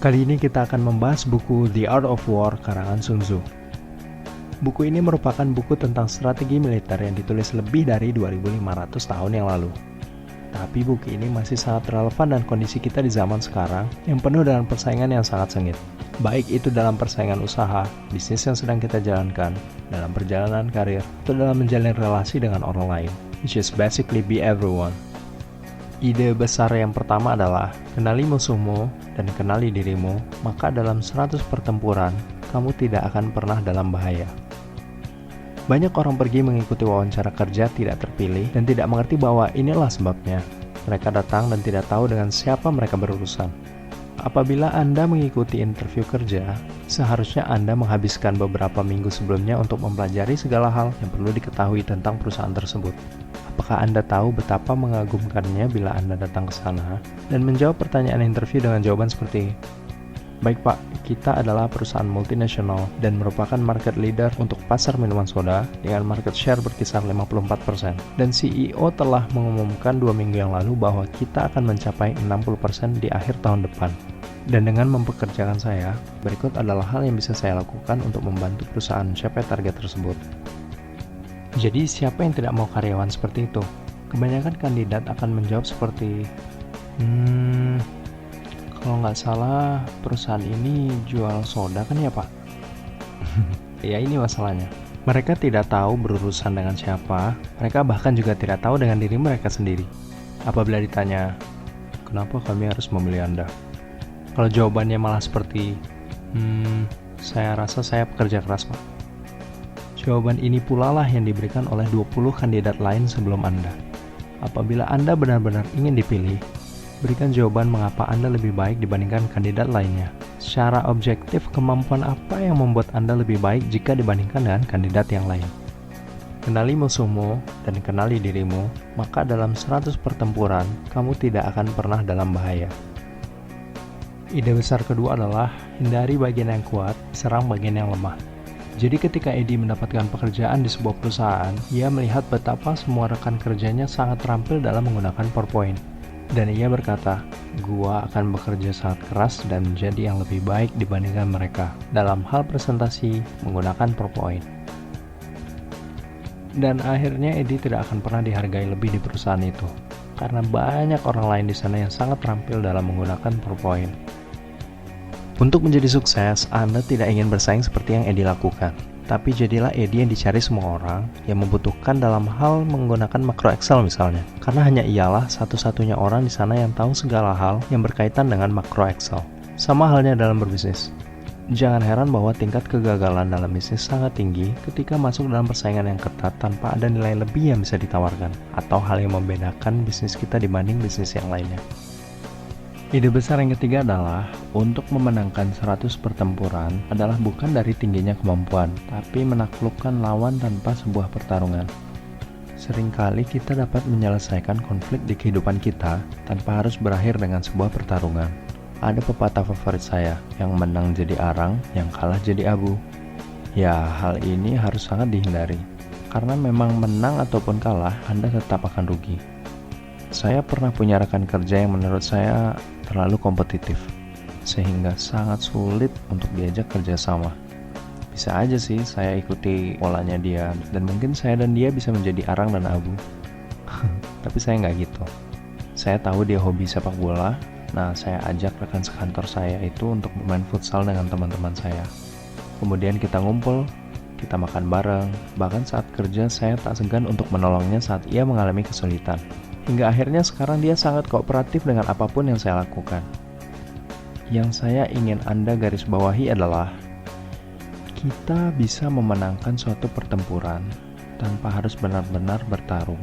Kali ini kita akan membahas buku The Art of War karangan Sun Tzu. Buku ini merupakan buku tentang strategi militer yang ditulis lebih dari 2500 tahun yang lalu. Tapi buku ini masih sangat relevan dan kondisi kita di zaman sekarang yang penuh dengan persaingan yang sangat sengit. Baik itu dalam persaingan usaha, bisnis yang sedang kita jalankan, dalam perjalanan karir, atau dalam menjalin relasi dengan orang lain, which is basically be everyone. Ide besar yang pertama adalah, kenali musuhmu dan kenali dirimu, maka dalam 100 pertempuran, kamu tidak akan pernah dalam bahaya. Banyak orang pergi mengikuti wawancara kerja tidak terpilih dan tidak mengerti bahwa inilah sebabnya. Mereka datang dan tidak tahu dengan siapa mereka berurusan. Apabila Anda mengikuti interview kerja, seharusnya Anda menghabiskan beberapa minggu sebelumnya untuk mempelajari segala hal yang perlu diketahui tentang perusahaan tersebut. Apakah Anda tahu betapa mengagumkannya bila Anda datang ke sana dan menjawab pertanyaan interview dengan jawaban seperti, "Baik Pak, kita adalah perusahaan multinasional dan merupakan market leader untuk pasar minuman soda dengan market share berkisar 54%. Dan CEO telah mengumumkan 2 minggu yang lalu bahwa kita akan mencapai 60% di akhir tahun depan. Dan dengan mempekerjakan saya, berikut adalah hal yang bisa saya lakukan untuk membantu perusahaan mencapai target tersebut." Jadi siapa yang tidak mau karyawan seperti itu? Kebanyakan kandidat akan menjawab seperti, kalau nggak salah perusahaan ini jual soda kan ya Pak? Ya ini masalahnya. Mereka tidak tahu berurusan dengan siapa, mereka bahkan juga tidak tahu dengan diri mereka sendiri. Apabila ditanya, kenapa kami harus memilih Anda? Kalau jawabannya malah seperti, saya rasa saya pekerja keras Pak. Jawaban ini pula lah yang diberikan oleh 20 kandidat lain sebelum Anda. Apabila Anda benar-benar ingin dipilih, berikan jawaban mengapa Anda lebih baik dibandingkan kandidat lainnya. Secara objektif, kemampuan apa yang membuat Anda lebih baik jika dibandingkan dengan kandidat yang lain? Kenali musuhmu dan kenali dirimu, maka dalam 100 pertempuran, kamu tidak akan pernah dalam bahaya. Ide besar kedua adalah, hindari bagian yang kuat, serang bagian yang lemah. Jadi ketika Eddie mendapatkan pekerjaan di sebuah perusahaan, ia melihat betapa semua rekan kerjanya sangat terampil dalam menggunakan PowerPoint. Dan ia berkata, gua akan bekerja sangat keras dan menjadi yang lebih baik dibandingkan mereka dalam hal presentasi menggunakan PowerPoint. Dan akhirnya Eddie tidak akan pernah dihargai lebih di perusahaan itu, karena banyak orang lain di sana yang sangat terampil dalam menggunakan PowerPoint. Untuk menjadi sukses, Anda tidak ingin bersaing seperti yang Eddie lakukan. Tapi jadilah Eddie yang dicari semua orang yang membutuhkan dalam hal menggunakan makro Excel misalnya. Karena hanya ialah satu-satunya orang di sana yang tahu segala hal yang berkaitan dengan makro Excel. Sama halnya dalam berbisnis. Jangan heran bahwa tingkat kegagalan dalam bisnis sangat tinggi ketika masuk dalam persaingan yang ketat tanpa ada nilai lebih yang bisa ditawarkan. Atau hal yang membedakan bisnis kita dibanding bisnis yang lainnya. Ide besar yang ketiga adalah, untuk memenangkan 100 pertempuran adalah bukan dari tingginya kemampuan, tapi menaklukkan lawan tanpa sebuah pertarungan. Seringkali kita dapat menyelesaikan konflik di kehidupan kita tanpa harus berakhir dengan sebuah pertarungan. Ada pepatah favorit saya, yang menang jadi arang, yang kalah jadi abu. Ya, hal ini harus sangat dihindari, karena memang menang ataupun kalah, Anda tetap akan rugi. Saya pernah punya rekan kerja yang menurut saya terlalu kompetitif, sehingga sangat sulit untuk diajak kerjasama. Bisa aja sih saya ikuti polanya dia, dan mungkin saya dan dia bisa menjadi arang dan abu. Tapi saya nggak gitu. Saya tahu dia hobi sepak bola, nah saya ajak rekan sekantor saya itu untuk bermain futsal dengan teman-teman saya. Kemudian kita ngumpul, kita makan bareng, bahkan saat kerja saya tak segan untuk menolongnya saat ia mengalami kesulitan. Hingga akhirnya sekarang dia sangat kooperatif dengan apapun yang saya lakukan. Yang saya ingin Anda garis bawahi adalah, kita bisa memenangkan suatu pertempuran tanpa harus benar-benar bertarung.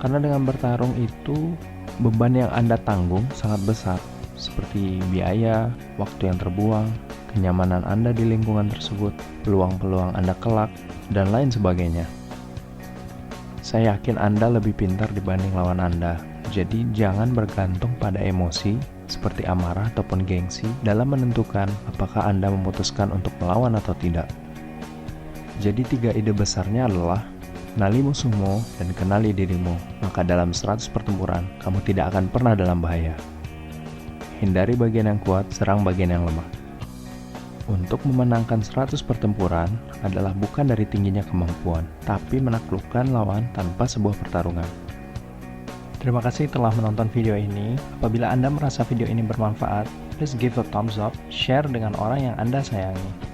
Karena dengan bertarung itu, beban yang Anda tanggung sangat besar, seperti biaya, waktu yang terbuang, kenyamanan Anda di lingkungan tersebut, peluang-peluang Anda kelak, dan lain sebagainya. Saya yakin Anda lebih pintar dibanding lawan Anda, jadi jangan bergantung pada emosi seperti amarah ataupun gengsi dalam menentukan apakah Anda memutuskan untuk melawan atau tidak. Jadi 3 ide besarnya adalah, kenali musuhmu dan kenali dirimu, maka dalam 100 pertempuran kamu tidak akan pernah dalam bahaya. hindari bagian yang kuat, serang bagian yang lemah. Untuk memenangkan 100 pertempuran adalah bukan dari tingginya kemampuan, tapi menaklukkan lawan tanpa sebuah pertarungan. Terima kasih telah menonton video ini. Apabila Anda merasa video ini bermanfaat, please give a thumbs up, share dengan orang yang Anda sayangi.